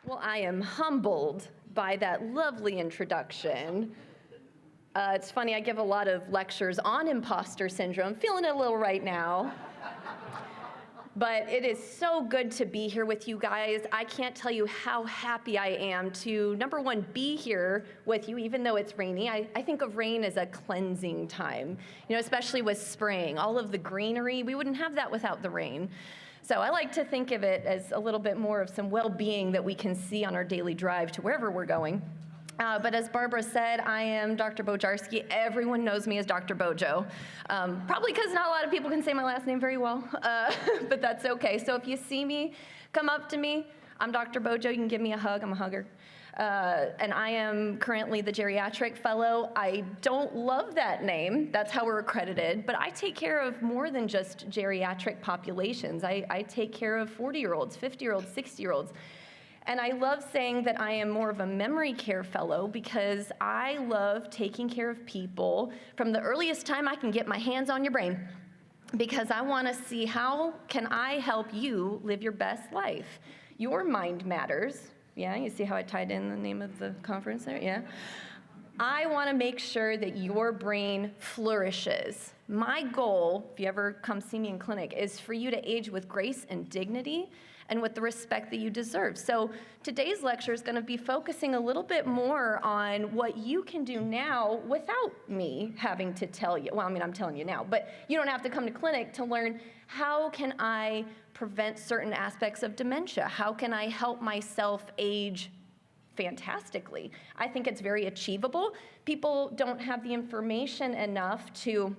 Well, I am humbled by that lovely introduction. It's funny, I give a lot of lectures on imposter syndrome, feeling it a little right now. But it is so good to be here with you guys. I can't tell you how happy I am to, number one, be here with you, even though it's rainy. I think of rain as a cleansing time, especially with spring. All of the greenery, we wouldn't have that without the rain. So I like to think of it as a little bit more of some well-being that we can see on our daily drive to wherever we're going. But as Barbara said, I am Dr. Bojarski. Everyone knows me as Dr. Bojo, probably because not a lot of people can say my last name very well, but that's okay. So if you see me, come up to me. I'm Dr. Bojo. You can give me a hug. I'm a hugger. And I am currently the geriatric fellow. I don't love that name. That's how we're accredited. But I take care of more than just geriatric populations. I take care of 40-year-olds, 50-year-olds, 60-year-olds. And I love saying that I am more of a memory care fellow because I love taking care of people from the earliest time I can get my hands on your brain, because I want to see how can I help you live your best life. Your mind matters. Yeah, you see how I tied in the name of the conference there? Yeah. I want to make sure that your brain flourishes. My goal, if you ever come see me in clinic, is for you to age with grace and dignity and with the respect that you deserve. So today's lecture is going to be focusing a little bit more on what you can do now without me having to tell you. Well, I'm telling you now, but you don't have to come to clinic to learn how can I prevent certain aspects of dementia? How can I help myself age fantastically? I think it's very achievable. People don't have the information enough to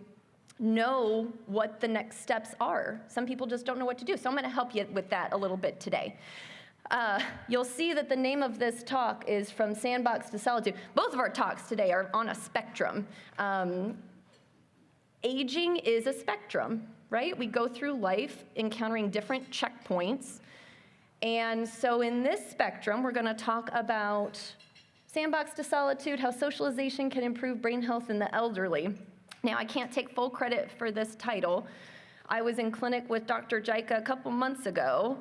know what the next steps are. Some people just don't know what to do. So I'm going to help you with that a little bit today. You'll see that the name of this talk is From Sandbox to Solitude. Both of our talks today are on a spectrum. Aging is a spectrum, right? We go through life encountering different checkpoints. And so in this spectrum, we're going to talk about Sandbox to Solitude, how socialization can improve brain health in the elderly. Now, I can't take full credit for this title. I was in clinic with Dr. Jaika a couple months ago,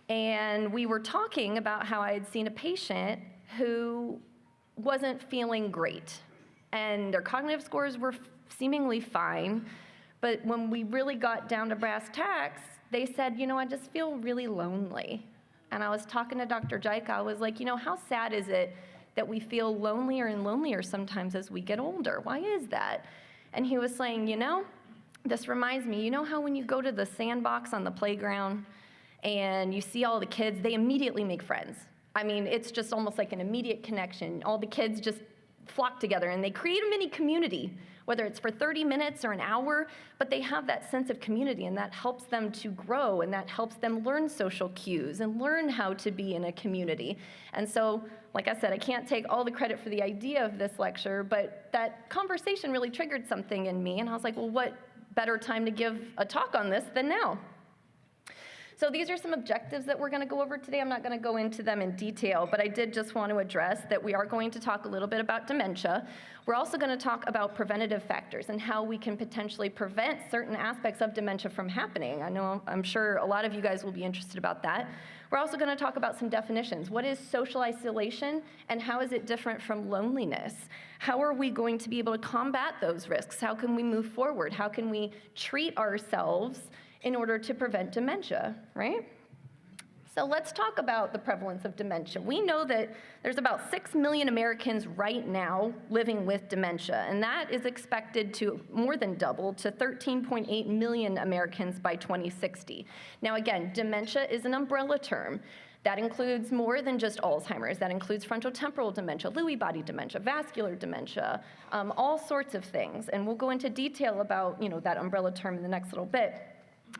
and we were talking about how I had seen a patient who wasn't feeling great, and their cognitive scores were seemingly fine, but when we really got down to brass tacks, they said, I just feel really lonely. And I was talking to Dr. Jaika. I was like, how sad is it that we feel lonelier and lonelier sometimes as we get older? Why is that? And he was saying, this reminds me, how when you go to the Sandbox on the playground and you see all the kids, they immediately make friends. It's just almost like an immediate connection. All the kids just flock together and they create a mini community, whether it's for 30 minutes or an hour, but they have that sense of community, and that helps them to grow, and that helps them learn social cues and learn how to be in a community. And so, like I said, I can't take all the credit for the idea of this lecture, but that conversation really triggered something in me, and I was like, well, what better time to give a talk on this than now? So these are some objectives that we're going to go over today. I'm not going to go into them in detail, but I did just want to address that we are going to talk a little bit about dementia. We're also going to talk about preventative factors and how we can potentially prevent certain aspects of dementia from happening. I'm sure a lot of you guys will be interested about that. We're also going to talk about some definitions. What is social isolation, and how is it different from loneliness? How are we going to be able to combat those risks? How can we move forward? How can we treat ourselves in order to prevent dementia, right? So let's talk about the prevalence of dementia. We know that there's about 6 million Americans right now living with dementia, and that is expected to more than double to 13.8 million Americans by 2060. Now again, dementia is an umbrella term. That includes more than just Alzheimer's. That includes frontotemporal dementia, Lewy body dementia, vascular dementia, all sorts of things. And we'll go into detail about that umbrella term in the next little bit.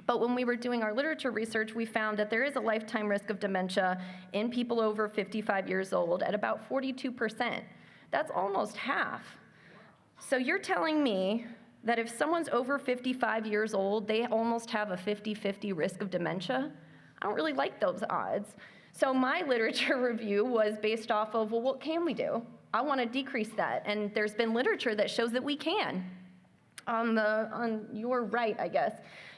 But when we were doing our literature research, we found that there is a lifetime risk of dementia in people over 55 years old at about 42%. That's almost half. So you're telling me that if someone's over 55 years old, they almost have a 50-50 risk of dementia? I don't really like those odds. So my literature review was based off of, well, what can we do? I want to decrease that. And there's been literature that shows that we can. On your right, I guess.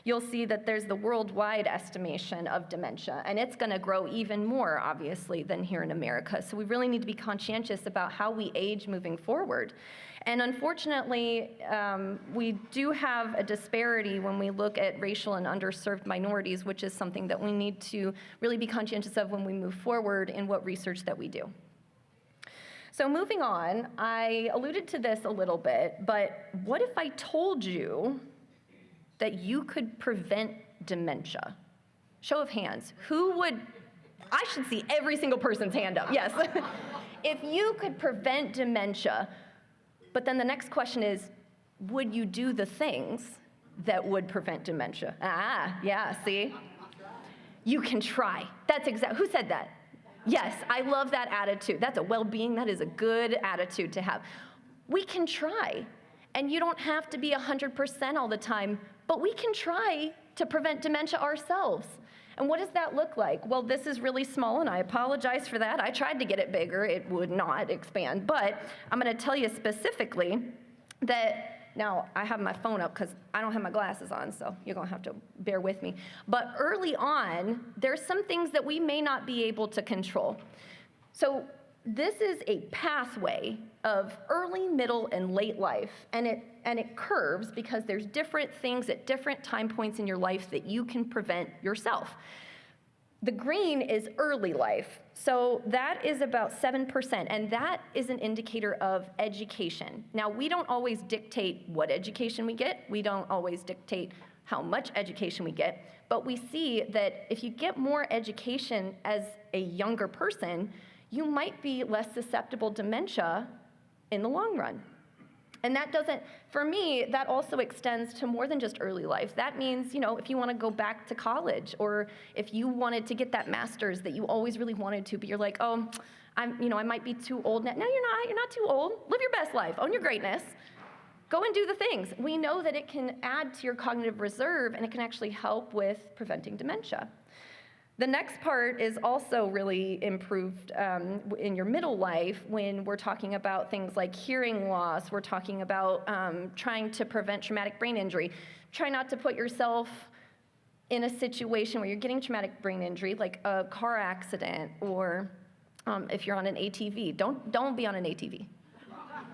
you'll see that there's the worldwide estimation of dementia, and it's going to grow even more, obviously, than here in America. So we really need to be conscientious about how we age moving forward. And unfortunately, we do have a disparity when we look at racial and underserved minorities, which is something that we need to really be conscientious of when we move forward in what research that we do. So moving on, I alluded to this a little bit, but what if I told you that you could prevent dementia? Show of hands. Who would, I should see every single person's hand up, yes. If you could prevent dementia, but then the next question is, would you do the things that would prevent dementia? Yeah, see? You can try. That's exactly, who said that? Yes, I love that attitude. That's a well-being, that is a good attitude to have. We can try, and you don't have to be 100% all the time, but we can try to prevent dementia ourselves. And what does that look like? Well, this is really small, and I apologize for that. I tried to get it bigger. It would not expand, but I'm gonna tell you specifically that, now I have my phone up because I don't have my glasses on, so you're gonna have to bear with me. But early on, there's some things that we may not be able to control. So this is a pathway of early, middle, and late life, and it curves because there's different things at different time points in your life that you can prevent yourself. The green is early life, so that is about 7%, and that is an indicator of education. Now, we don't always dictate what education we get. We don't always dictate how much education we get, but we see that if you get more education as a younger person, you might be less susceptible to dementia in the long run. And that doesn't, for me, that also extends to more than just early life. That means, if you want to go back to college, or if you wanted to get that master's that you always really wanted to, but you're like, oh, I might be too old now. No, you're not too old. Live your best life, own your greatness. Go and do the things. We know that it can add to your cognitive reserve, and it can actually help with preventing dementia. The next part is also really improved in your middle life when we're talking about things like hearing loss. We're talking about trying to prevent traumatic brain injury. Try not to put yourself in a situation where you're getting traumatic brain injury, like a car accident, or if you're on an ATV. Don't be on an ATV.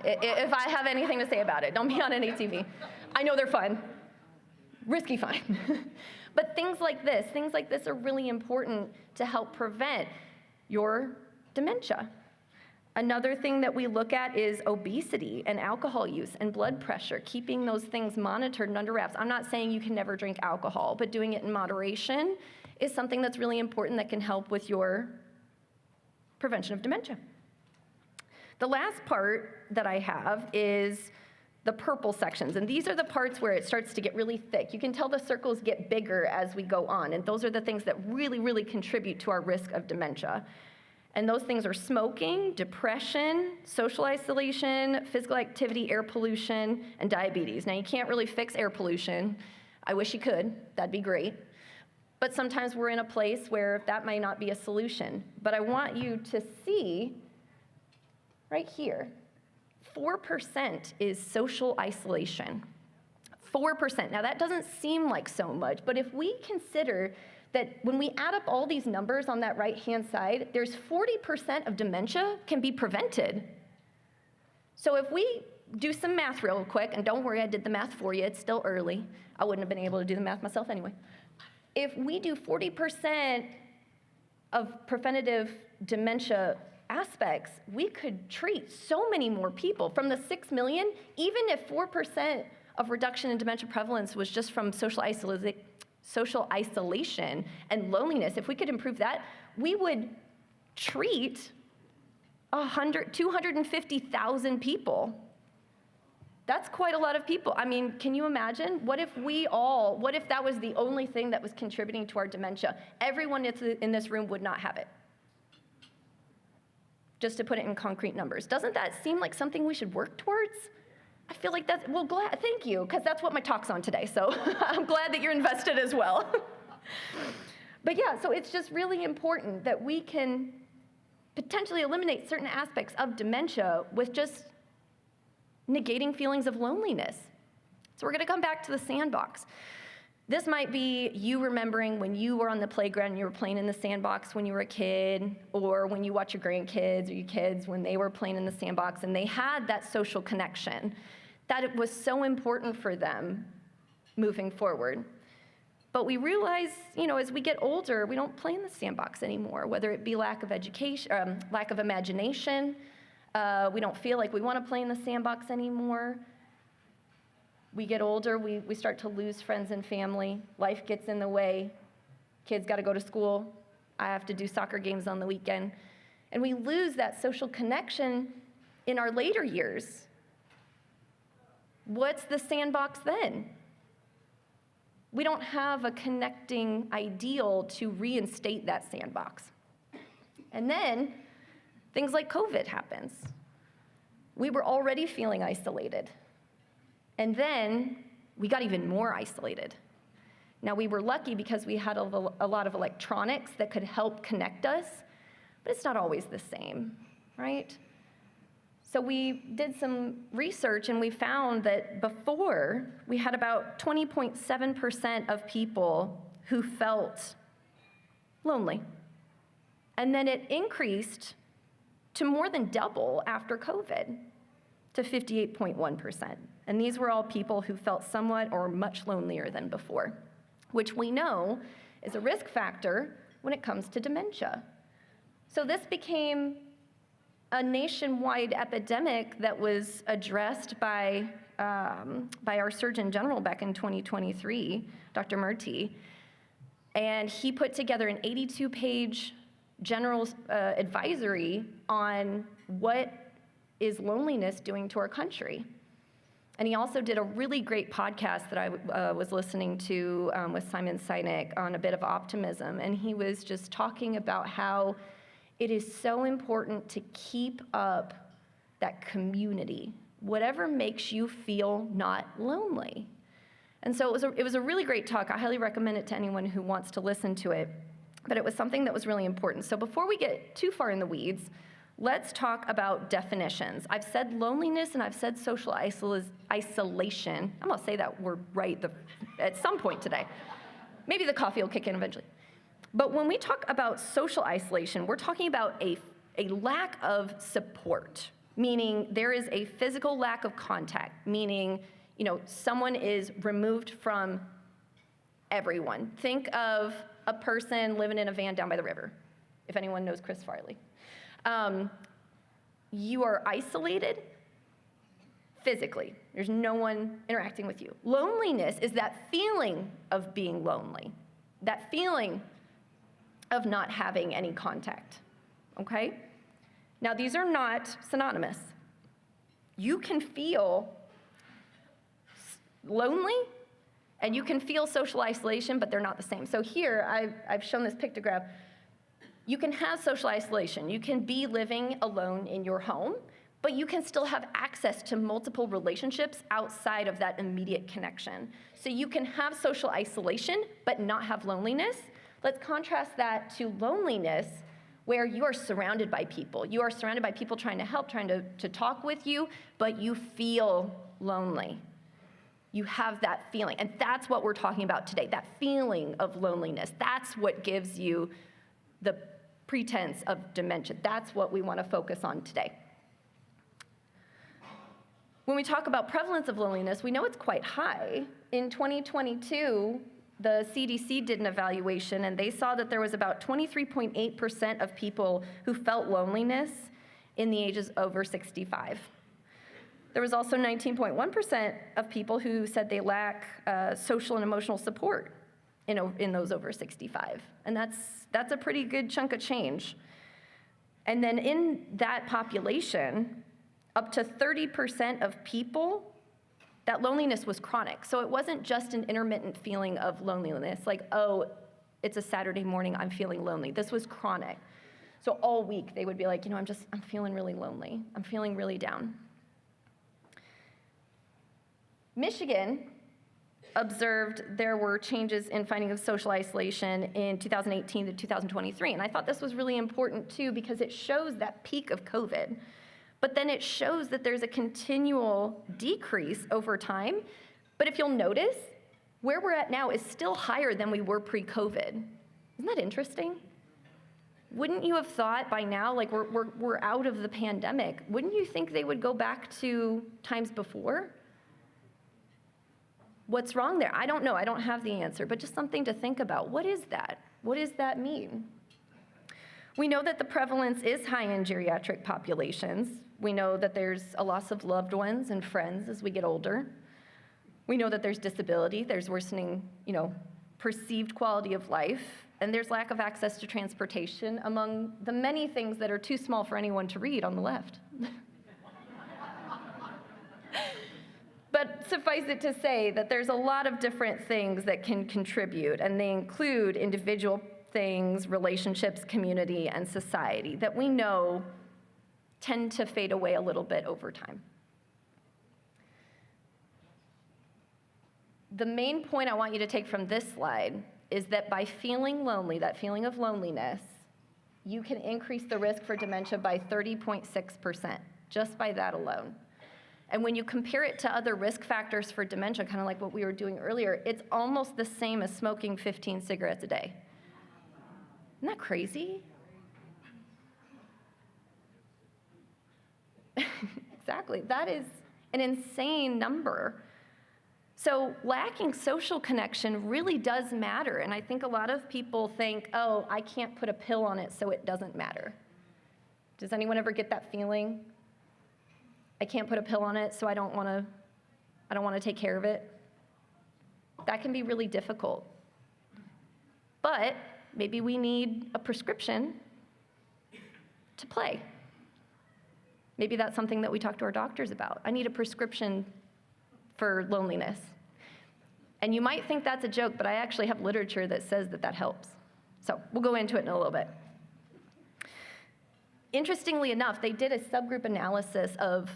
If I have anything to say about it, don't be on an ATV. I know they're fun. Risky fun. But things like this are really important to help prevent your dementia. Another thing that we look at is obesity and alcohol use and blood pressure, keeping those things monitored and under wraps. I'm not saying you can never drink alcohol, but doing it in moderation is something that's really important that can help with your prevention of dementia. The last part that I have is the purple sections, and these are the parts where it starts to get really thick. You can tell the circles get bigger as we go on, and those are the things that really, really contribute to our risk of dementia. And those things are smoking, depression, social isolation, physical activity, air pollution, and diabetes. Now, you can't really fix air pollution. I wish you could. That'd be great. But sometimes we're in a place where that might not be a solution. But I want you to see right here, 4% is social isolation. 4%. Now, that doesn't seem like so much, but if we consider that when we add up all these numbers on that right-hand side, there's 40% of dementia can be prevented. So if we do some math real quick, and don't worry, I did the math for you, it's still early. I wouldn't have been able to do the math myself anyway. If we do 40% of preventative dementia aspects, we could treat so many more people. From the 6 million, even if 4% of reduction in dementia prevalence was just from social isolation and loneliness, if we could improve that, we would treat 250,000 people. That's quite a lot of people. I mean, can you imagine? What if that was the only thing that was contributing to our dementia? Everyone in this room would not have it. Just to put it in concrete numbers. Doesn't that seem like something we should work towards? I feel like that's, well, thank you, because that's what my talk's on today, so I'm glad that you're invested as well. But yeah, so it's just really important that we can potentially eliminate certain aspects of dementia with just negating feelings of loneliness. So we're gonna come back to the sandbox. This might be you remembering when you were on the playground and you were playing in the sandbox when you were a kid, or when you watch your grandkids or your kids when they were playing in the sandbox and they had that social connection, that it was so important for them moving forward. But we realize, as we get older, we don't play in the sandbox anymore, whether it be lack of education, lack of imagination. We don't feel like we want to play in the sandbox anymore. We get older, we start to lose friends and family. Life gets in the way. Kids got to go to school. I have to do soccer games on the weekend. And we lose that social connection in our later years. What's the sandbox then? We don't have a connecting ideal to reinstate that sandbox. And then things like COVID happens. We were already feeling isolated. And then we got even more isolated. Now, we were lucky because we had a lot of electronics that could help connect us, but it's not always the same, right? So we did some research and we found that before, we had about 20.7% of people who felt lonely. And then it increased to more than double after COVID, to 58.1%. And these were all people who felt somewhat or much lonelier than before, which we know is a risk factor when it comes to dementia. So this became a nationwide epidemic that was addressed by our Surgeon General back in 2023, Dr. Murty. And he put together an 82-page general advisory on what is loneliness doing to our country. And he also did a really great podcast that I was listening to with Simon Sinek on a bit of optimism. And he was just talking about how it is so important to keep up that community, whatever makes you feel not lonely. And so it was a really great talk. I highly recommend it to anyone who wants to listen to it. But it was something that was really important. So before we get too far in the weeds, let's talk about definitions. I've said loneliness and I've said social isolation. I'm going to say that word right at some point today. Maybe the coffee will kick in eventually. But when we talk about social isolation, we're talking about a lack of support, meaning there is a physical lack of contact, meaning someone is removed from everyone. Think of a person living in a van down by the river, if anyone knows Chris Farley. You are isolated physically. There's no one interacting with you. Loneliness is that feeling of being lonely, that feeling of not having any contact, okay? Now, these are not synonymous. You can feel lonely and you can feel social isolation, but they're not the same. So here, I've shown this pictograph. You can have social isolation. You can be living alone in your home, but you can still have access to multiple relationships outside of that immediate connection. So you can have social isolation, but not have loneliness. Let's contrast that to loneliness, where you are surrounded by people. You are surrounded by people trying to help, trying to talk with you, but you feel lonely. You have that feeling, and that's what we're talking about today, that feeling of loneliness. That's what gives you the pretense of dementia. That's what we want to focus on today. When we talk about prevalence of loneliness, we know it's quite high. In 2022, the CDC did an evaluation, and they saw that there was about 23.8% of people who felt loneliness in the ages over 65. There was also 19.1% of people who said they lack social and emotional support in those over 65. And that's a pretty good chunk of change. And then in that population, up to 30% of people, that loneliness was chronic. So it wasn't just an intermittent feeling of loneliness, like, oh, it's a Saturday morning, I'm feeling lonely. This was chronic. So all week they would be like, I'm feeling really lonely. I'm feeling really down. Michigan observed there were changes in finding of social isolation in 2018 to 2023. And I thought this was really important too, because it shows that peak of COVID. But then it shows that there's a continual decrease over time. But if you'll notice, where we're at now is still higher than we were pre-COVID. Isn't that interesting? Wouldn't you have thought by now, like we're out of the pandemic, wouldn't you think they would go back to times before? What's wrong there? I don't know, I don't have the answer, but just something to think about. What is that? What does that mean? We know that the prevalence is high in geriatric populations. We know that there's a loss of loved ones and friends as we get older. We know that there's disability, there's worsening, perceived quality of life, and there's lack of access to transportation, among the many things that are too small for anyone to read on the left. But suffice it to say that there's a lot of different things that can contribute, and they include individual things, relationships, community, and society that we know tend to fade away a little bit over time. The main point I want you to take from this slide is that by feeling lonely, that feeling of loneliness, you can increase the risk for dementia by 30.6%, just by that alone. And when you compare it to other risk factors for dementia, kind of like what we were doing earlier, it's almost the same as smoking 15 cigarettes a day. Isn't that crazy? Exactly. That is an insane number. So lacking social connection really does matter. And I think a lot of people think, oh, I can't put a pill on it, so it doesn't matter. Does anyone ever get that feeling? I can't put a pill on it, so I don't want to take care of it. That can be really difficult. But maybe we need a prescription to play. Maybe that's something that we talk to our doctors about. I need a prescription for loneliness. And you might think that's a joke, but I actually have literature that says that that helps. So we'll go into it in a little bit. Interestingly enough, they did a subgroup analysis of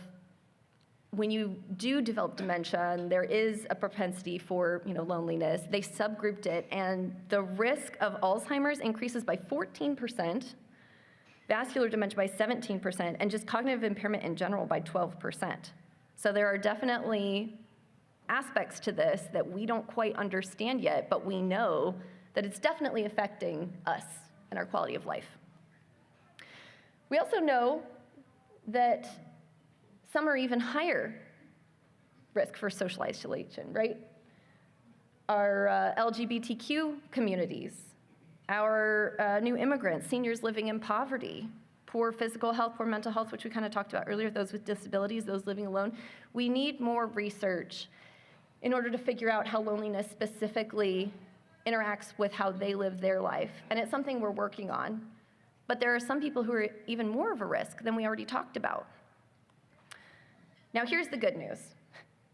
when you do develop dementia and there is a propensity for loneliness, they subgrouped it, and the risk of Alzheimer's increases by 14%, vascular dementia by 17%, and just cognitive impairment in general by 12%. So there are definitely aspects to this that we don't quite understand yet, but we know that it's definitely affecting us and our quality of life. We also know that some are even higher risk for social isolation, right? Our LGBTQ communities, our new immigrants, seniors living in poverty, poor physical health, poor mental health, which we kind of talked about earlier, those with disabilities, those living alone. We need more research in order to figure out how loneliness specifically interacts with how they live their life. And it's something we're working on. But there are some people who are even more of a risk than we already talked about. Now, here's the good news.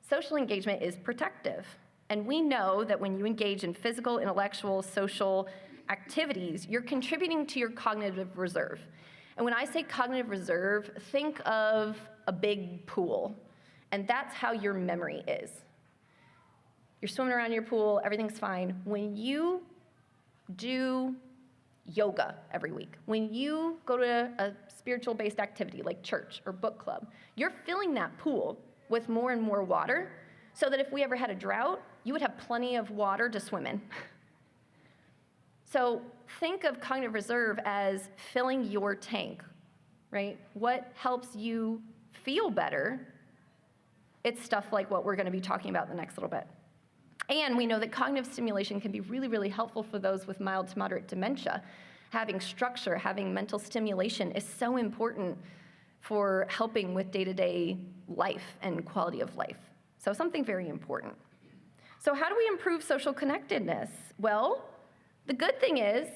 Social engagement is protective. And we know that when you engage in physical, intellectual, social activities, you're contributing to your cognitive reserve. And when I say cognitive reserve, think of a big pool. And that's how your memory is. You're swimming around your pool, everything's fine. When you do yoga every week, when you go to a spiritual-based activity like church or book club, you're filling that pool with more and more water so that if we ever had a drought, you would have plenty of water to swim in. So think of cognitive reserve as filling your tank, right? What helps you feel better? It's stuff like what we're going to be talking about in the next little bit. And we know that cognitive stimulation can be really, really helpful for those with mild to moderate dementia. Having structure, having mental stimulation is so important for helping with day-to-day life and quality of life. So something very important. So how do we improve social connectedness? Well, the good thing is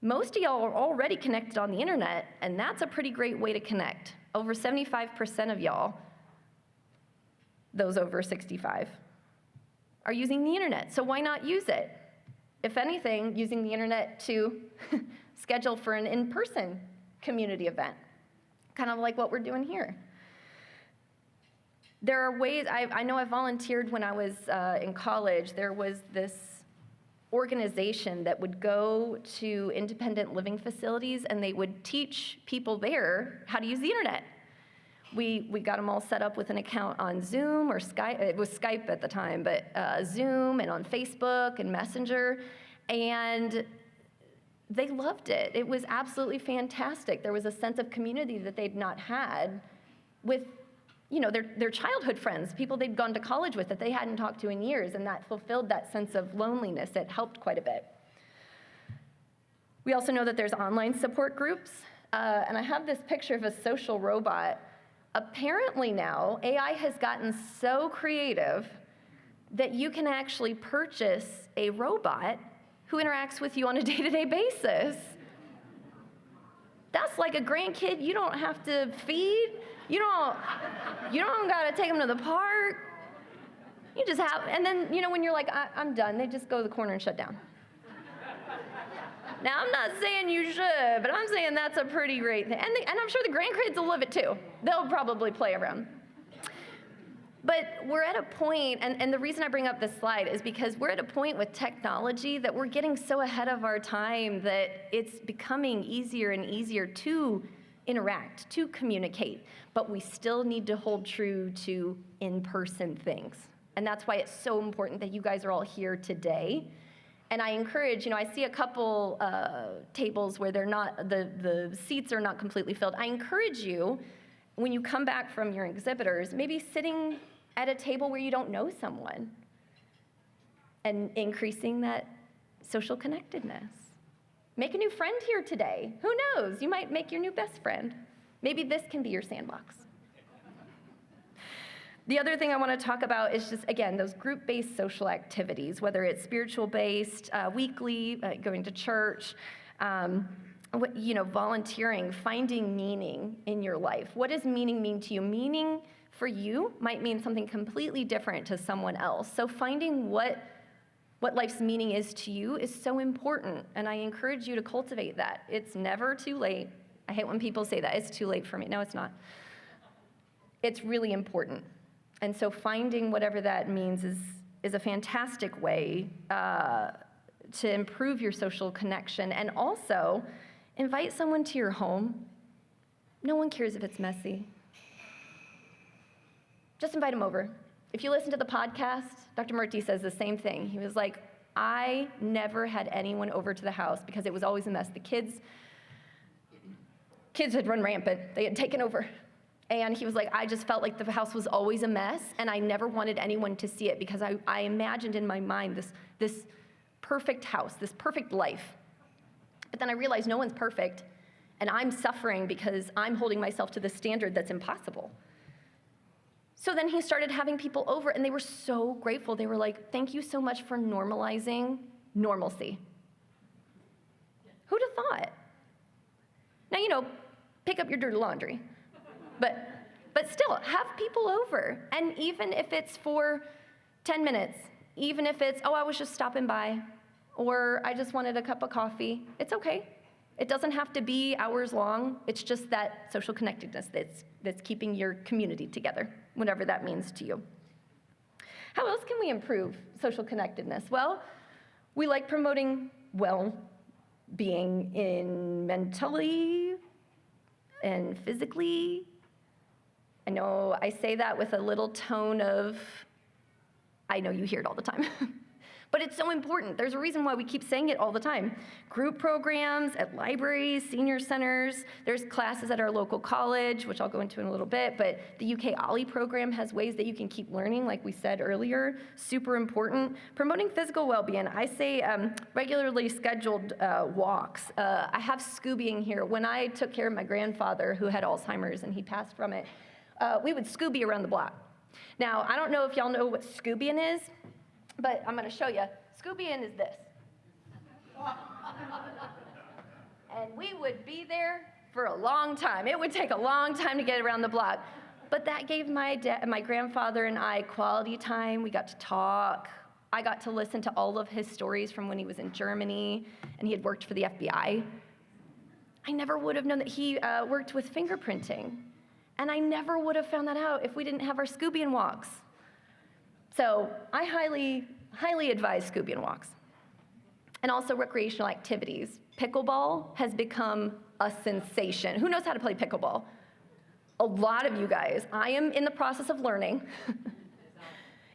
most of y'all are already connected on the internet, and that's a pretty great way to connect. Over 75% of y'all, those over 65, are using the internet, so why not use it? If anything, using the internet to schedule for an in-person community event, kind of like what we're doing here. There are ways, I know I volunteered when I was in college. There was this organization that would go to independent living facilities and they would teach people there how to use the internet. We got them all set up with an account on Zoom or Skype. It was Skype at the time, but Zoom and on Facebook and Messenger. And they loved it. It was absolutely fantastic. There was a sense of community that they'd not had with, their childhood friends, people they'd gone to college with that they hadn't talked to in years, and that fulfilled that sense of loneliness. It helped quite a bit. We also know that there's online support groups, and I have this picture of a social robot. Apparently now, AI has gotten so creative that you can actually purchase a robot who interacts with you on a day-to-day basis. That's like a grandkid you don't have to feed. You don't gotta take them to the park. You just have, and then, when you're like, I'm done, they just go to the corner and shut down. Now, I'm not saying you should, but I'm saying that's a pretty great thing. And I'm sure the grandkids will love it too. They'll probably play around. But we're at a point, and the reason I bring up this slide is because we're at a point with technology that we're getting so ahead of our time that it's becoming easier and easier to interact, to communicate. But we still need to hold true to in-person things. And that's why it's so important that you guys are all here today. And I encourage, I see a couple tables where they're not, the seats are not completely filled. I encourage you, when you come back from your exhibitors, maybe sitting at a table where you don't know someone and increasing that social connectedness. Make a new friend here today. Who knows? You might make your new best friend. Maybe this can be your sandbox. The other thing I want to talk about is just, again, those group-based social activities, whether it's spiritual-based, weekly, going to church, volunteering, finding meaning in your life. What does meaning mean to you? Meaning for you might mean something completely different to someone else. So finding what life's meaning is to you is so important, and I encourage you to cultivate that. It's never too late. I hate when people say that. It's too late for me. No, it's not. It's really important. And so finding whatever that means is a fantastic way to improve your social connection, and also invite someone to your home. No one cares if it's messy. Just invite them over. If you listen to the podcast, Dr. Murthy says the same thing. He was like, I never had anyone over to the house because it was always a mess. The kids had run rampant. They had taken over. And he was like, I just felt like the house was always a mess, and I never wanted anyone to see it because I imagined in my mind this perfect house, this perfect life. But then I realized no one's perfect, and I'm suffering because I'm holding myself to this standard that's impossible. So then he started having people over, and they were so grateful. They were like, thank you so much for normalizing normalcy. Who'd have thought? Now, pick up your dirty laundry. But still, have people over. And even if it's for 10 minutes, even if it's, I was just stopping by, or I just wanted a cup of coffee, it's okay. It doesn't have to be hours long. It's just that social connectedness that's keeping your community together, whatever that means to you. How else can we improve social connectedness? Well, we like promoting well-being in mentally and physically. I know I say that with a little tone of, I know you hear it all the time. But it's so important. There's a reason why we keep saying it all the time. Group programs at libraries, senior centers. There's classes at our local college, which I'll go into in a little bit, but the UK OLLI program has ways that you can keep learning, like we said earlier. Super important. Promoting physical well-being. I say regularly scheduled walks. I have Scoobying here. When I took care of my grandfather, who had Alzheimer's and he passed from it, we would Scooby around the block. Now, I don't know if y'all know what Scoobying is, but I'm going to show you. Scoobying is this. And we would be there for a long time. It would take a long time to get around the block. But that gave my grandfather and I quality time. We got to talk. I got to listen to all of his stories from when he was in Germany, and he had worked for the FBI. I never would have known that he worked with fingerprinting. And I never would have found that out if we didn't have our Scoobying walks. So I highly advise Scoobying walks. And also recreational activities. Pickleball has become a sensation. Who knows how to play pickleball? A lot of you guys. I am in the process of learning.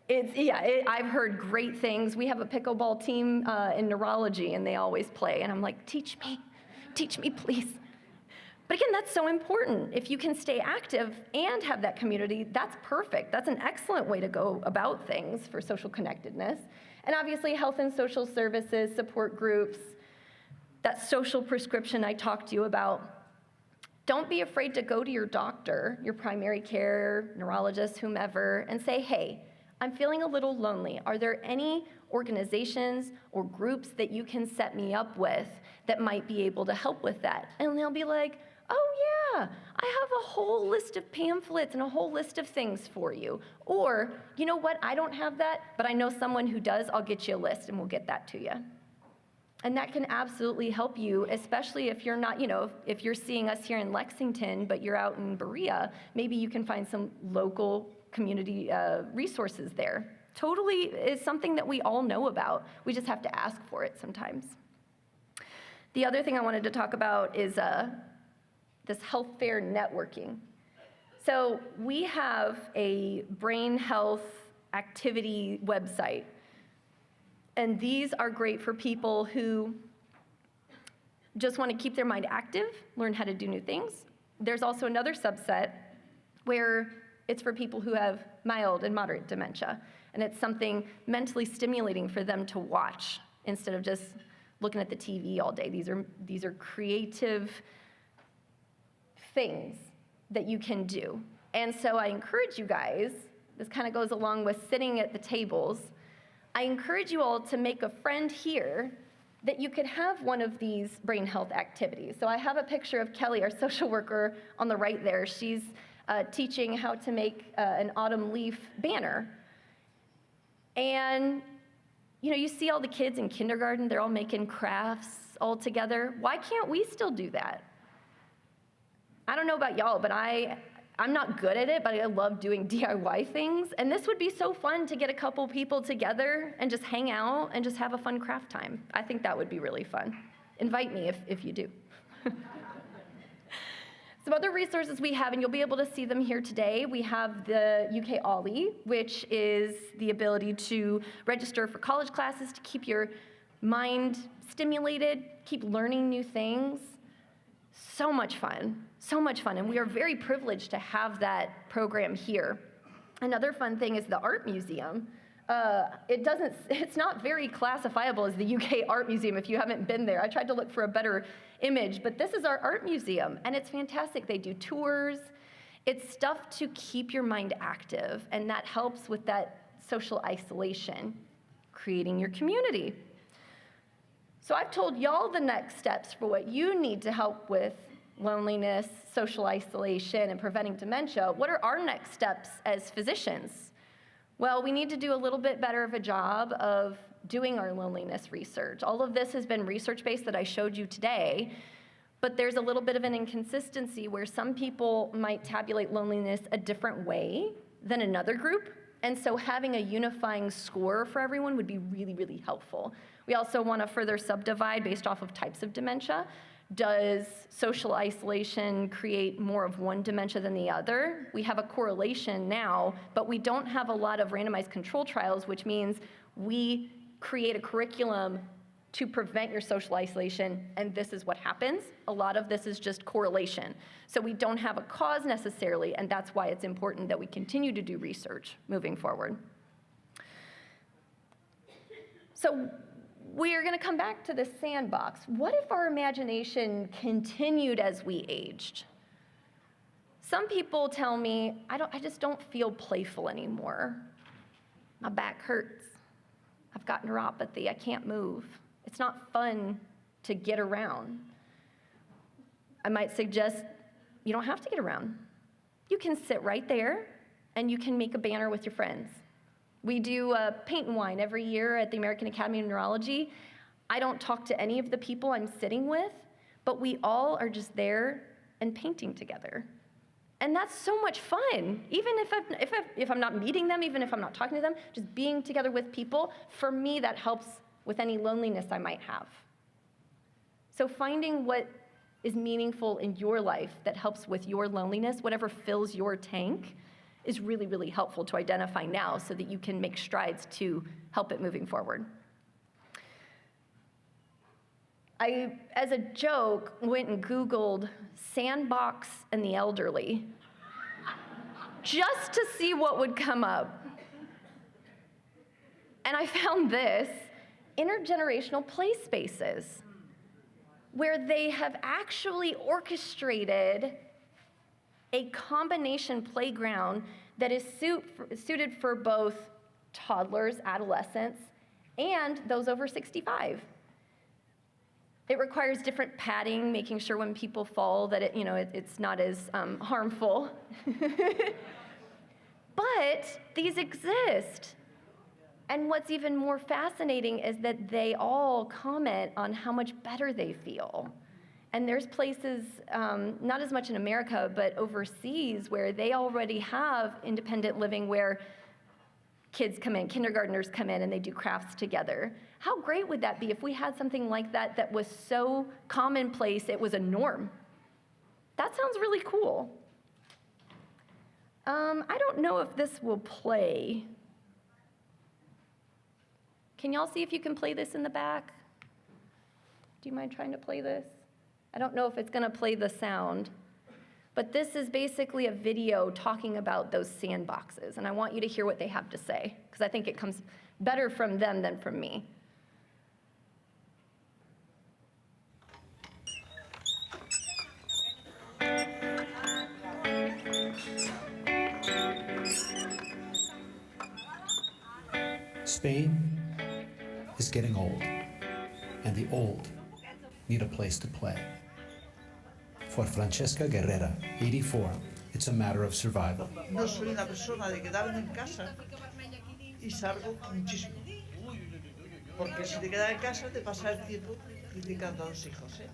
I've heard great things. We have a pickleball team in neurology, and they always play. And I'm like, teach me, please. But again, that's so important. If you can stay active and have that community, that's perfect. That's an excellent way to go about things for social connectedness. And obviously, health and social services, support groups, that social prescription I talked to you about. Don't be afraid to go to your doctor, your primary care, neurologist, whomever, and say, hey, I'm feeling a little lonely. Are there any organizations or groups that you can set me up with that might be able to help with that? And they'll be like, oh yeah, I have a whole list of pamphlets and a whole list of things for you. Or, you know what, I don't have that, but I know someone who does. I'll get you a list and we'll get that to you. And that can absolutely help you, especially if you're not, if you're seeing us here in Lexington, but you're out in Berea, maybe you can find some local community resources there. Totally is something that we all know about. We just have to ask for it sometimes. The other thing I wanted to talk about is this health fair networking. So we have a brain health activity website. And these are great for people who just want to keep their mind active, learn how to do new things. There's also another subset where it's for people who have mild and moderate dementia. And it's something mentally stimulating for them to watch instead of just looking at the TV all day. These are creative things that you can do. And so I encourage you guys, this kind of goes along with sitting at the tables, I encourage you all to make a friend here that you could have one of these brain health activities. So I have a picture of Kelly, our social worker, on the right there. She's teaching how to make an autumn leaf banner. And you see all the kids in kindergarten, they're all making crafts all together. Why can't we still do that? I don't know about y'all, but I'm not good at it, but I love doing DIY things. And this would be so fun to get a couple people together and just hang out and just have a fun craft time. I think that would be really fun. Invite me if you do. Some other resources we have, and you'll be able to see them here today. We have the UK OLLI, which is the ability to register for college classes to keep your mind stimulated, keep learning new things. So much fun, and we are very privileged to have that program here. Another fun thing is the art museum. It's not very classifiable as the UK Art Museum if you haven't been there. I tried to look for a better image, but this is our art museum, and it's fantastic. They do tours. It's stuff to keep your mind active, and that helps with that social isolation, creating your community. So I've told y'all the next steps for what you need to help with loneliness, social isolation, and preventing dementia. What are our next steps as physicians? Well, we need to do a little bit better of a job of doing our loneliness research. All of this has been research-based that I showed you today, but there's a little bit of an inconsistency where some people might tabulate loneliness a different way than another group, and so having a unifying score for everyone would be really, really helpful. We also want to further subdivide based off of types of dementia. Does social isolation create more of one dementia than the other? We have a correlation now, but we don't have a lot of randomized control trials, which means we create a curriculum to prevent your social isolation, and this is what happens. A lot of this is just correlation. So we don't have a cause necessarily, and that's why it's important that we continue to do research moving forward. So we are going to come back to the sandbox. What if our imagination continued as we aged? Some people tell me, I just don't feel playful anymore. My back hurts. I've got neuropathy. I can't move. It's not fun to get around. I might suggest you don't have to get around. You can sit right there and you can make a banner with your friends. We do paint and wine every year at the American Academy of Neurology. I don't talk to any of the people I'm sitting with, but we all are just there and painting together. And that's so much fun. Even if I'm not meeting them, even if I'm not talking to them, just being together with people, for me, that helps with any loneliness I might have. So finding what is meaningful in your life, that helps with your loneliness, whatever fills your tank, is really, really helpful to identify now so that you can make strides to help it moving forward. I, as a joke, went and Googled Sandbox and the elderly just to see what would come up. And I found this: intergenerational play spaces, where they have actually orchestrated a combination playground that is suited for both toddlers, adolescents, and those over 65. It requires different padding, making sure when people fall that it's not as harmful. But these exist. And what's even more fascinating is that they all comment on how much better they feel. And there's places, not as much in America, but overseas, where they already have independent living where kids come in, kindergartners come in, and they do crafts together. How great would that be if we had something like that that was so commonplace it was a norm? That sounds really cool. I don't know if this will play. Can y'all see if you can play this in the back? Do you mind trying to play this? I don't know if it's going to play the sound, but this is basically a video talking about those sandboxes, and I want you to hear what they have to say, because I think it comes better from them than from me. Spain is getting old, and the old need a place to play. For Francesca Guerrera, 84, it's a matter of survival. No soy una persona de quedarme en casa y salgo muchísimo. Porque si te quedas en casa te pasa el tiempo criticando a los hijos, ¿eh?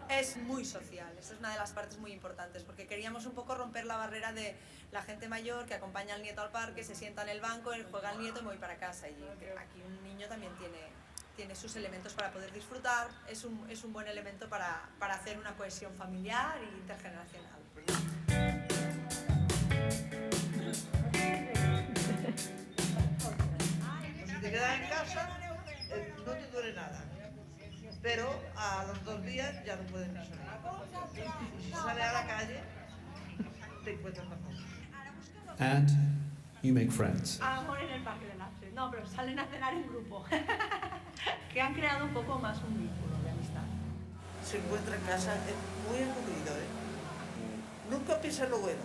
Es muy social, eso es una de las partes muy importantes, porque queríamos un poco romper la barrera de la gente mayor que acompaña al nieto al parque, se sienta en el banco, él juega al nieto y me voy para casa. Y aquí un niño también tiene sus elementos para poder disfrutar, es un buen elemento para hacer una cohesión familiar e intergeneracional. Pues si te quedas en casa, no te duele nada. Pero a los 2 días ya no puedes ni salir. Y si sales a la calle, te encuentras mejor. And you make friends. Amor en el Parque del Arte. No, pero salen a cenar en grupo. Que han creado un poco más un vínculo de amistad. Se encuentra en casa, es muy aburrido, ¿eh? Nunca piensa en lo bueno.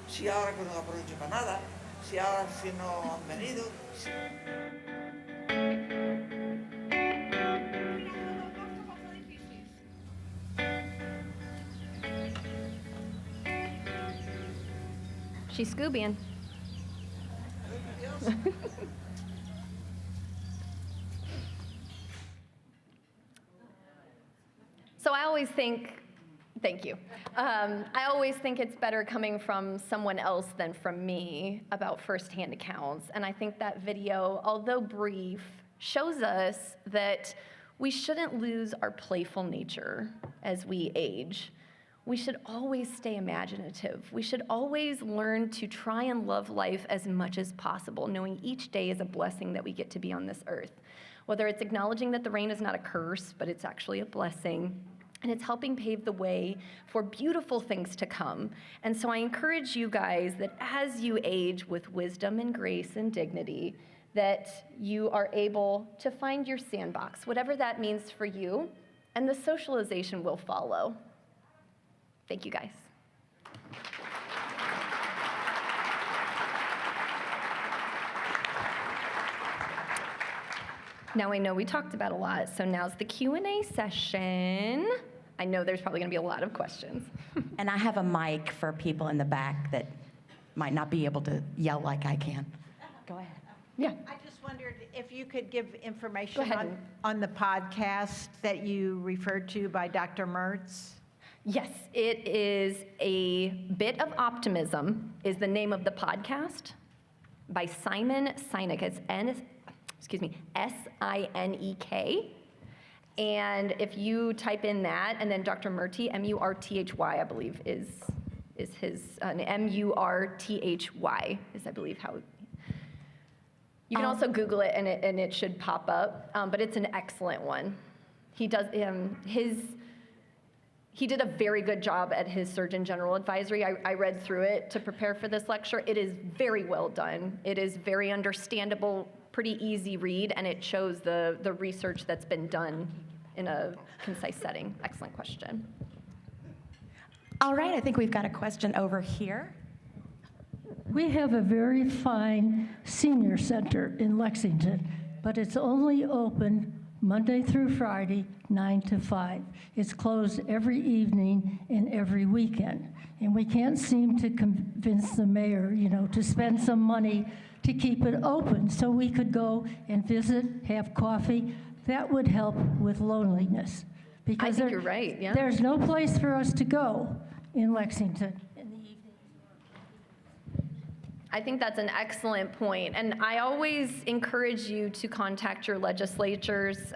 Si ahora que no aprovecho para nada, si ahora si no han venido. She's Scoobying. So I always think, thank you. I always think it's better coming from someone else than from me about firsthand accounts. And I think that video, although brief, shows us that we shouldn't lose our playful nature as we age. We should always stay imaginative. We should always learn to try and love life as much as possible, knowing each day is a blessing that we get to be on this earth. Whether it's acknowledging that the rain is not a curse, but it's actually a blessing, and it's helping pave the way for beautiful things to come. And so I encourage you guys that as you age with wisdom and grace and dignity, that you are able to find your sandbox, whatever that means for you, and the socialization will follow. Thank you, guys. Now I know we talked about a lot, so now's the Q&A session. I know there's probably going to be a lot of questions. And I have a mic for people in the back that might not be able to yell like I can. Go ahead. Yeah. I just wondered if you could give information Go ahead. on the podcast that you referred to by Dr. Mertz. Yes, it is A Bit of Optimism is the name of the podcast by Simon Sinek. It's S-I-N-E-K. And if you type in that, and then Dr. Murty, M-U-R-T-H-Y, I believe, is his, M-U-R-T-H-Y is, I believe, how. You can also Google it, and it should pop up, but it's an excellent one. He does, he did a very good job at his Surgeon General advisory. I read through it to prepare for this lecture. It is very well done. It is very understandable, pretty easy read, and it shows the research that's been done in a concise setting. Excellent question. All right, I think we've got a question over here. We have a very fine senior center in Lexington, but it's only open Monday through Friday, 9 to 5. It's closed every evening and every weekend. And we can't seem to convince the mayor, to spend some money to keep it open so we could go and visit, have coffee. That would help with loneliness. Because I think you're right, yeah. There's no place for us to go in Lexington. I think that's an excellent point, and I always encourage you to contact your legislatures.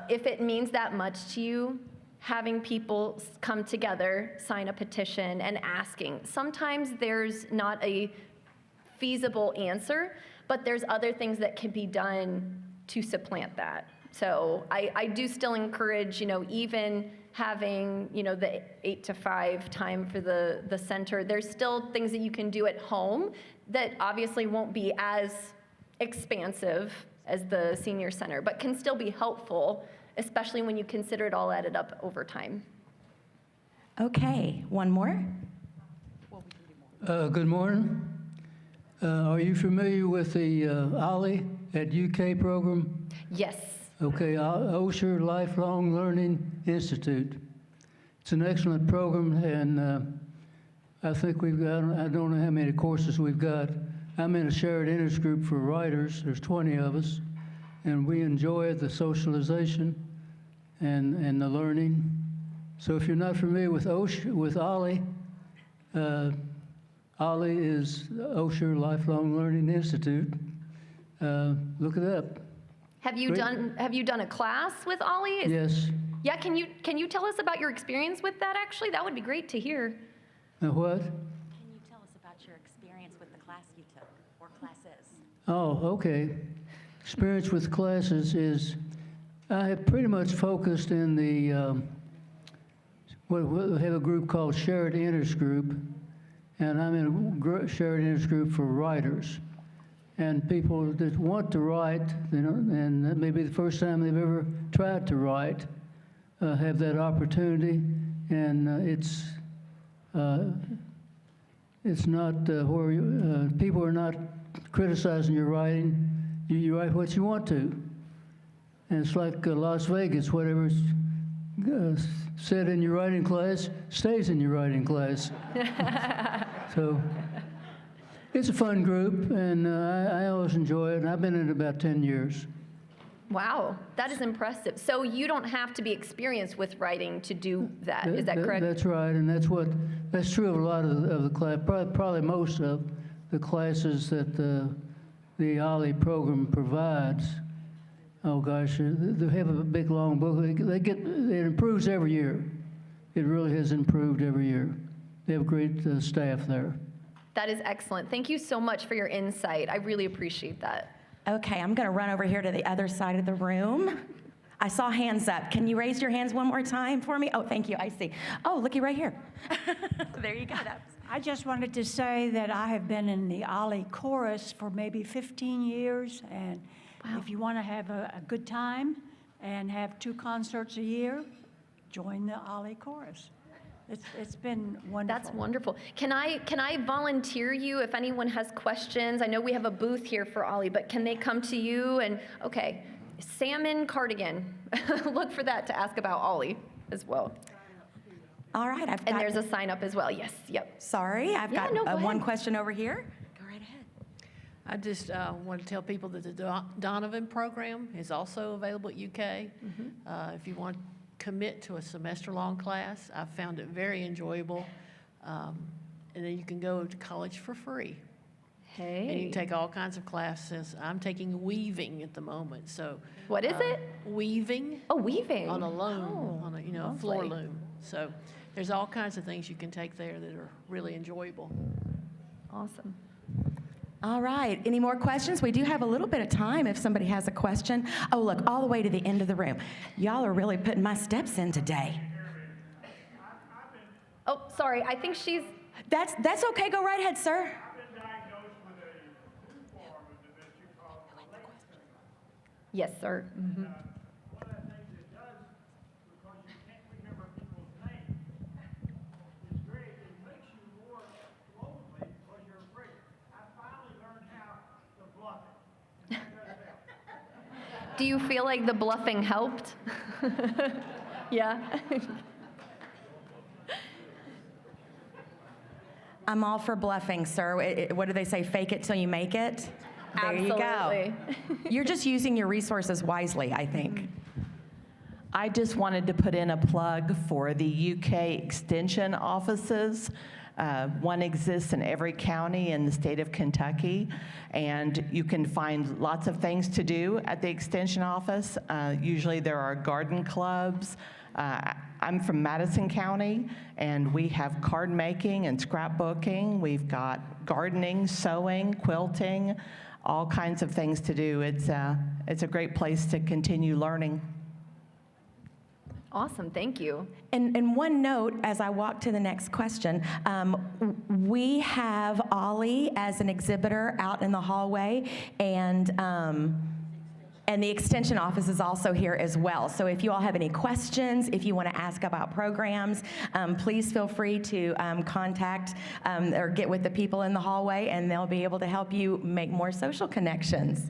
If it means that much to you, having people come together, sign a petition, and asking. Sometimes there's not a feasible answer, but there's other things that can be done to supplant that. So I do still encourage, even having, the 8 to 5 time for the center, there's still things that you can do at home that obviously won't be as expansive as the senior center, but can still be helpful, especially when you consider it all added up over time. Okay, one more. Good morning. Are you familiar with the OLLI at UK program? Yes. Okay, Osher Lifelong Learning Institute. It's an excellent program, and I think we've got, I don't know how many courses we've got. I'm in a shared interest group for writers. There's 20 of us, and we enjoy the socialization and the learning. So if you're not familiar with OLLI, OLLI is Osher Lifelong Learning Institute. Look it up. Have you done a class with OLLI? Yes. Yeah, can you tell us about your experience with that, actually? That would be great to hear. What? Can you tell us about your experience with the class you took, or classes? Oh, okay. Experience with classes is, I have pretty much focused in the, we have a group called Shared Interest Group, and I'm in a shared interest group for writers. And people that want to write, and that may be the first time they've ever tried to write, have that opportunity. And it's not where people are not criticizing your writing. You write what you want to. And it's like Las Vegas, whatever's said in your writing class stays in your writing class. So it's a fun group, and I always enjoy it, and I've been in it about 10 years. Wow, that is impressive. So you don't have to be experienced with writing to do that, is that correct? That's right, and that's true of a lot of the class, probably most of the classes that the OLLI program provides. Oh gosh, they have a big long book. It improves every year. It really has improved every year. They have great staff there. That is excellent. Thank you so much for your insight. I really appreciate that. Okay, I'm going to run over here to the other side of the room. I saw hands up. Can you raise your hands one more time for me? Oh, thank you. I see. Oh, looky right here. There you go. I just wanted to say that I have been in the OLLI chorus for maybe 15 years, and if you want to have a good time and have 2 concerts a year, join the OLLI chorus. It's been wonderful. That's wonderful. Can I volunteer you if anyone has questions? I know we have a booth here for OLLI, but can they come to you? And okay, salmon cardigan. Look for that to ask about OLLI as well. All right, and there's a sign up as well. Yes. Yep. Sorry, I've got one question over here. Go right ahead. I just want to tell people that the Donovan program is also available at UK. If you want commit to a semester-long class. I've found it very enjoyable. And then you can go to college for free. And you Okay. can take all kinds of classes. I'm taking weaving at the moment, so. What is it? Weaving. Oh, weaving. On a loom, Oh, on a floor lovely. loom. So there's all kinds of things you can take there that are really enjoyable. Awesome. All right, any more questions? We do have a little bit of time if somebody has a question. Oh, look, all the way to the end of the room. Y'all are really putting my steps in today. Oh, sorry, I think she's, That's okay, go right ahead, sir. yes, sir. Mhm. Do you feel like the bluffing helped? Yeah? I'm all for bluffing, sir. What do they say, fake it till you make it? There you go. Absolutely. You're just using your resources wisely, I think. I just wanted to put in a plug for the UK Extension offices. One exists in every county in the state of Kentucky, and you can find lots of things to do at the Extension office. Usually there are garden clubs. I'm from Madison County, and we have card making and scrapbooking. We've got gardening, sewing, quilting, all kinds of things to do. It's a great place to continue learning. Awesome, thank you. And one note as I walk to the next question, we have Ollie as an exhibitor out in the hallway, and the Extension office is also here as well. So if you all have any questions, if you want to ask about programs, please feel free to contact or get with the people in the hallway, and they'll be able to help you make more social connections.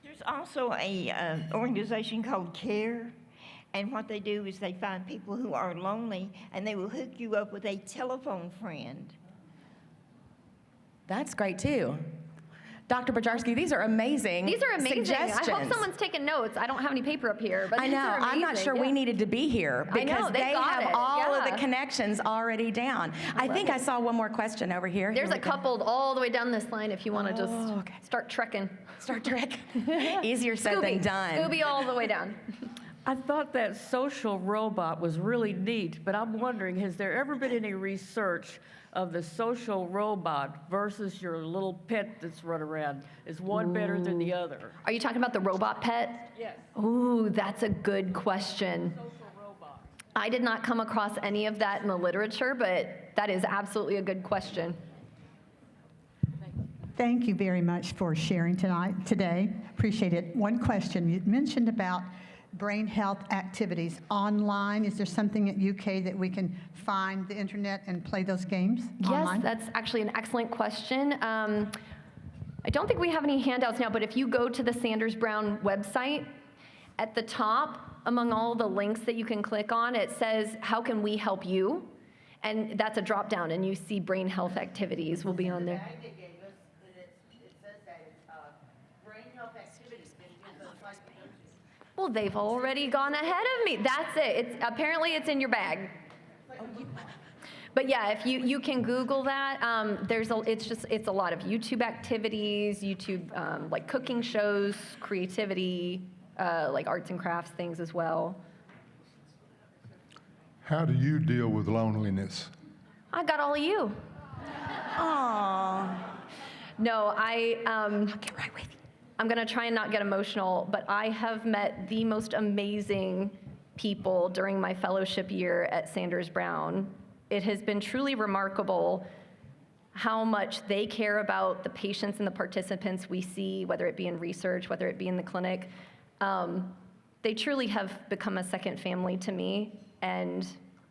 There's also a organization called CARE, and what they do is they find people who are lonely, and they will hook you up with a telephone friend. That's great too. Dr. Bojarski, these are amazing. These are amazing. Suggestions. I hope someone's taking notes. I don't have any paper up here, but I these know. are amazing. I'm not sure we Yeah. needed to be here I know, because they they got have it. all of the Yeah. connections already down. I think I saw one more question over here. There's Here a we go. couple all the way down this line if you want to just okay. start trekking. Star Trek. Easier said than done. Scooby all the way down. I thought that social robot was really neat, but I'm wondering, has there ever been any research of the social robot versus your little pet that's run around? Is one better than the other? Are you talking about the robot pet? Yes. Ooh, that's a good question. Social robot. I did not come across any of that in the literature, but that is absolutely a good question. Thank you very much for sharing today. Appreciate it. One question. You mentioned about brain health activities online. Is there something at UK that we can find the internet and play those games online? Yes, that's actually an excellent question. I don't think we have any handouts now, but if you go to the Sanders Brown website, at the top, among all the links that you can click on, it says, how can we help you? And that's a drop down, and you see brain health activities will be on there. Well, they've already gone ahead of me. That's it. Apparently it's in your bag. But yeah, if you can Google that, it's a lot of YouTube activities, YouTube like cooking shows, creativity, like arts and crafts things as well. How do you deal with loneliness? I got all of you. Aww. No, I'll get right with you. I'm gonna try and not get emotional, but I have met the most amazing people during my fellowship year at Sanders Brown. It has been truly remarkable how much they care about the patients and the participants we see, whether it be in research, whether it be in the clinic. They truly have become a second family to me, and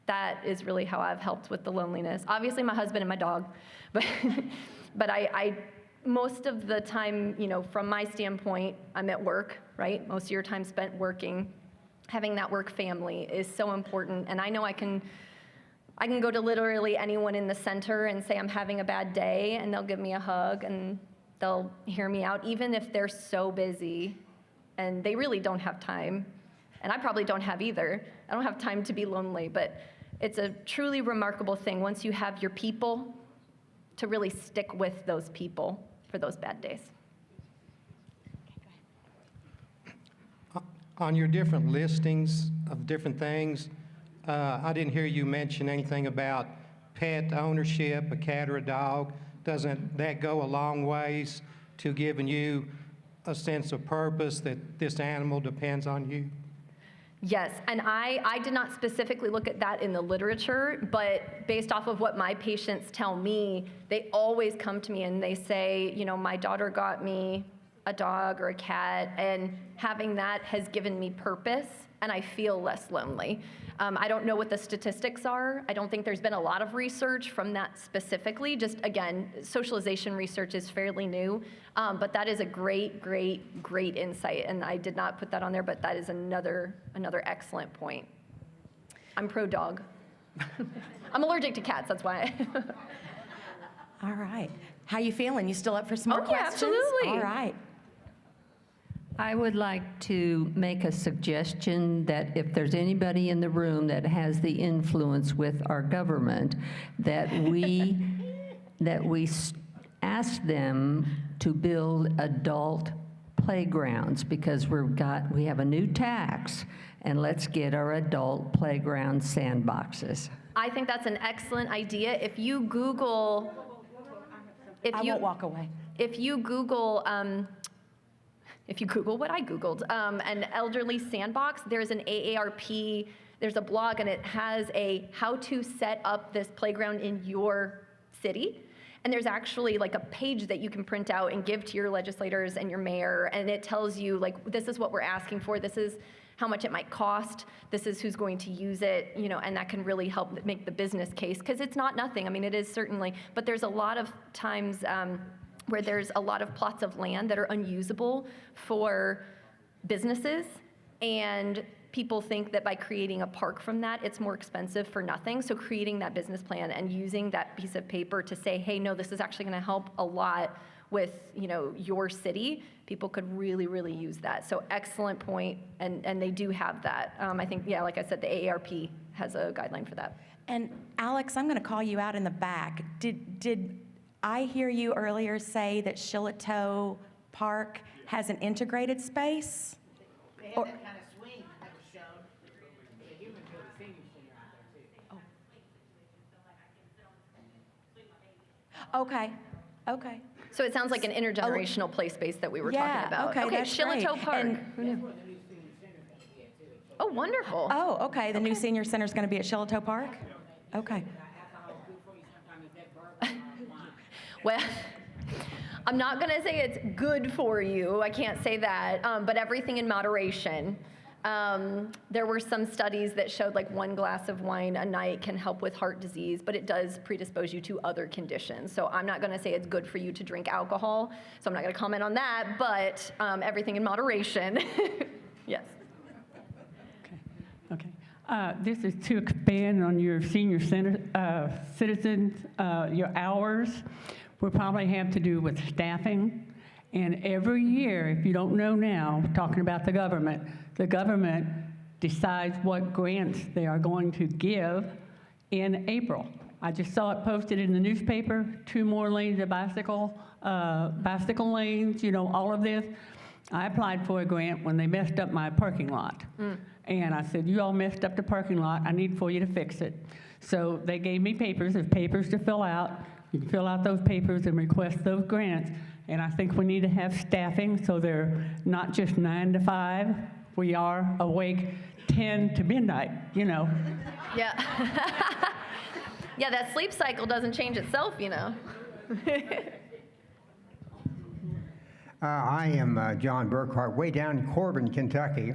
that is really how I've helped with the loneliness. Obviously, my husband and my dog, but I most of the time, from my standpoint, I'm at work, right? Most of your time spent working. Having that work family is so important, and I know I can go to literally anyone in the center and say I'm having a bad day, and they'll give me a hug, and they'll hear me out, even if they're so busy, and they really don't have time, and I probably don't have either. I don't have time to be lonely, but it's a truly remarkable thing once you have your people to really stick with those people for those bad days. On your different listings of different things, I didn't hear you mention anything about pet ownership, a cat or a dog. Doesn't that go a long ways to giving you a sense of purpose that this animal depends on you? Yes, and I did not specifically look at that in the literature, but based off of what my patients tell me, they always come to me and they say, you know, my daughter got me a dog or a cat, and having that has given me purpose, and I feel less lonely. I don't know what the statistics are. I don't think there's been a lot of research from that specifically. Just, again, socialization research is fairly new, but that is a great, great, great insight, and I did not put that on there, but that is another excellent point. I'm pro-dog. I'm allergic to cats, that's why. All right. How you feeling? You still up for some more yeah, questions? absolutely. All right. I would like to make a suggestion that if there's anybody in the room that has the influence with our government, that we ask them to build adult playgrounds, because we have a new tax, and let's get our adult playground sandboxes. I think that's an excellent idea. If you Google, I won't walk away. If you Google what I Googled, an elderly sandbox, there's an AARP, there's a blog, and it has a how to set up this playground in your city. And there's actually like a page that you can print out and give to your legislators and your mayor, and it tells you, like, this is what we're asking for, this is how much it might cost, this is who's going to use it, you know, and that can really help make the business case, because it's not nothing. I mean, it is certainly, but there's a lot of times where there's a lot of plots of land that are unusable for businesses, and people think that by creating a park from that, it's more expensive for nothing. So creating that business plan and using that piece of paper to say, hey, no, this is actually gonna help a lot with, you know, your city, people could really, really use that. So excellent point, and they do have that. I think, yeah, like I said, the AARP has a guideline for that. And Alex, I'm gonna call you out in the back. Did I hear you earlier say that Solitude Park has an integrated space? They have that kind of swing that was shown. The human built a senior center out there too. Oh. Okay. So it sounds like an intergenerational play space that we were talking about. Okay, that's great. Solitude Park. Oh, wonderful. Oh, okay, the new senior center's gonna be at Solitude Park? Okay. Well, I'm not going to say it's good for you. I can't say that, but everything in moderation. There were some studies that showed like 1 glass of wine a night can help with heart disease, but it does predispose you to other conditions. So I'm not going to say it's good for you to drink alcohol, so I'm not going to comment on that, but everything in moderation. Yes. Okay. This is to expand on your senior citizens, your hours. Will probably have to do with staffing. And every year, if you don't know now, talking about the government decides what grants they are going to give in April. I just saw it posted in the newspaper, 2 more lanes of bicycle lanes, you know, all of this. I applied for a grant when they messed up my parking lot. And I said, you all messed up the parking lot, I need for you to fix it. So they gave me papers to fill out. You can fill out those papers and request those grants. And I think we need to have staffing so they're not just 9 to 5. We are awake 10 to midnight, you know. Yeah. Yeah, that sleep cycle doesn't change itself, you know. I am John Burkhart, way down in Corbin, Kentucky,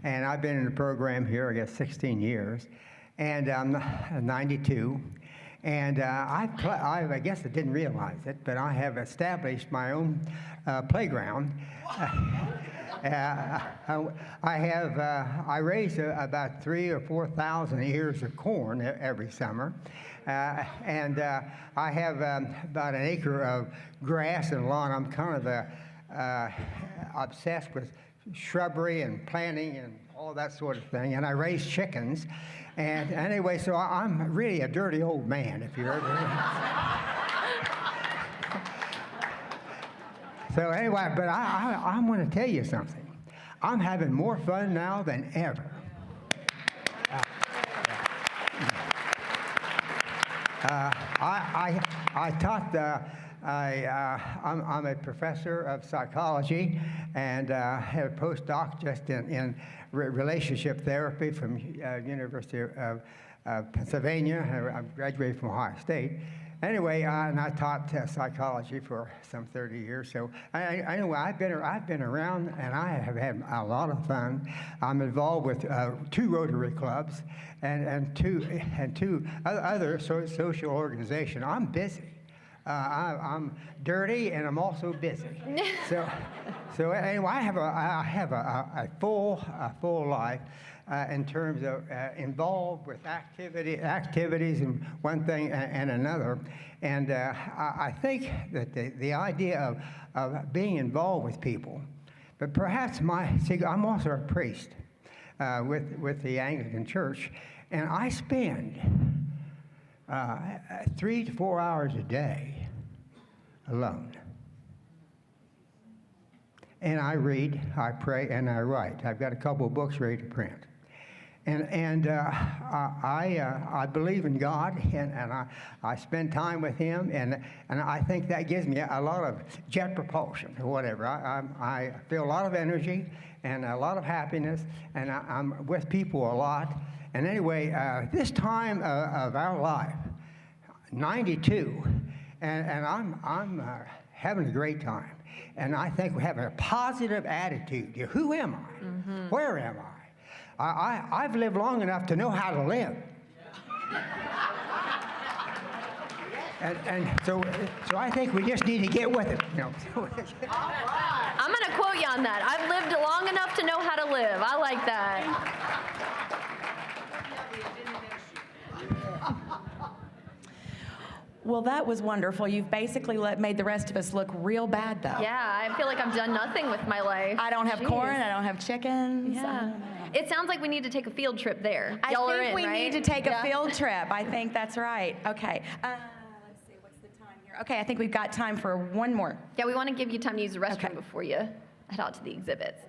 and I've been in the program here, I guess, 16 years, and I'm 92. And I guess I didn't realize it, but I have established my own playground. I raise about 3,000 or 4,000 ears of corn every summer, and I have about an acre of grass and lawn. I'm kind of obsessed with shrubbery and planting and all that sort of thing, and I raise chickens. And anyway, so I'm really a dirty old man, if you're ever. So anyway, but I'm going to tell you something. I'm having more fun now than ever. I taught. I'm a professor of psychology, and had a postdoc just in relationship therapy from University of Pennsylvania. I graduated from Ohio State. Anyway, and I taught psychology for some 30 years. So anyway, I've been around, and I have had a lot of fun. I'm involved with 2 Rotary clubs and two other social organizations. I'm busy. I'm dirty, and I'm also busy. So anyway, I have a full life. In terms of involved with activities and one thing and another. And I think that the idea of being involved with people, but perhaps I'm also a priest with the Anglican Church, and I spend 3 to 4 hours a day alone. And I read, I pray, and I write. I've got a couple of books ready to print. And I believe in God, and I spend time with Him, and I think that gives me a lot of jet propulsion or whatever. I feel a lot of energy and a lot of happiness, and I'm with people a lot. And anyway, this time of our life, 92, and I'm having a great time. And I think we have a positive attitude. Who am I? Mm-hmm. Where am I? I've lived long enough to know how to live. and so I think we just need to get with it. I'm going to quote you on that. I've lived long enough to know how to live. I like that. Well, that was wonderful. You've basically made the rest of us look real bad, though. Yeah, I feel like I've done nothing with my life. I don't have corn. I don't have chickens. Yeah. It sounds like we need to take a field trip there. I Y'all think are in, we right? need to take a field trip. I think that's right. Okay. Let's see. What's the time here? Okay, I think we've got time for one more. Yeah, we want to give you time to use the restroom before you head out to the exhibits.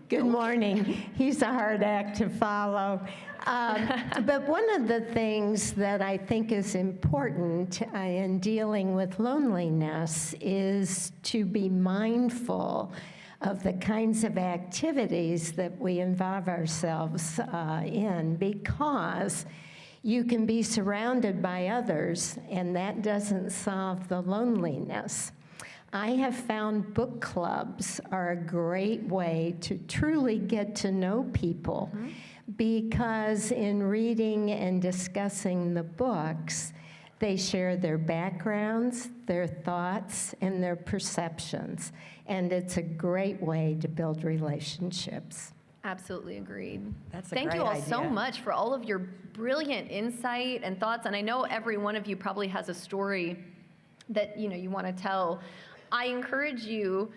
Good morning. He's a hard act to follow. But one of the things that I think is important in dealing with loneliness is to be mindful of the kinds of activities that we involve ourselves in, because you can be surrounded by others, and that doesn't solve the loneliness. I have found book clubs are a great way to truly get to know people, because in reading and discussing the books, they share their backgrounds, their thoughts, and their perceptions. And it's a great way to build relationships. Absolutely agreed. That's a Thank great you all idea. so much for all of your brilliant insight and thoughts. And I know every one of you probably has a story that you want to tell. I encourage you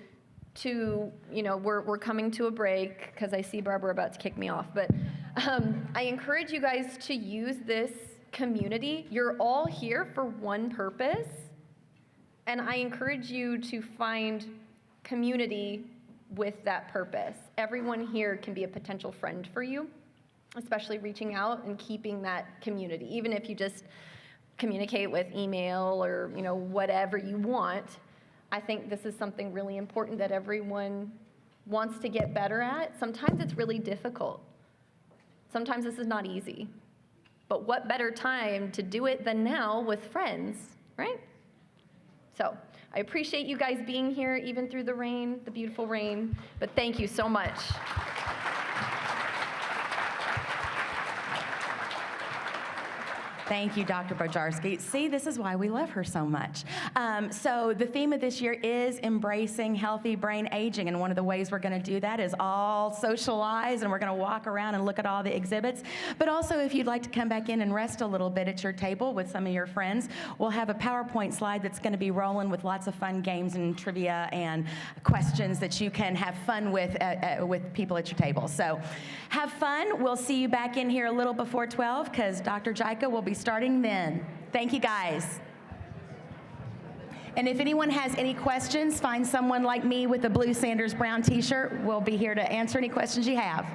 to, we're coming to a break because I see Barbara about to kick me off, but I encourage you guys to use this community. You're all here for one purpose, and I encourage you to find community with that purpose. Everyone here can be a potential friend for you, especially reaching out and keeping that community, even if you just communicate with email or whatever you want. I think this is something really important that everyone wants to get better at. Sometimes it's really difficult. Sometimes this is not easy. But what better time to do it than now with friends, right? So I appreciate you guys being here, even through the rain, the beautiful rain. But thank you so much. Thank you, Dr. Bojarski. See, this is why we love her so much. So the theme of this year is embracing healthy brain aging, and one of the ways we're going to do that is all socialize, and we're going to walk around and look at all the exhibits. But also, if you'd like to come back in and rest a little bit at your table with some of your friends, we'll have a PowerPoint slide that's going to be rolling with lots of fun games and trivia and questions that you can have fun with people at your table. So have fun. We'll see you back in here a little before 12 because Dr. Jaika will be starting then. Thank you, guys. And if anyone has any questions, find someone like me with a blue Sanders Brown t-shirt. We'll be here to answer any questions you have.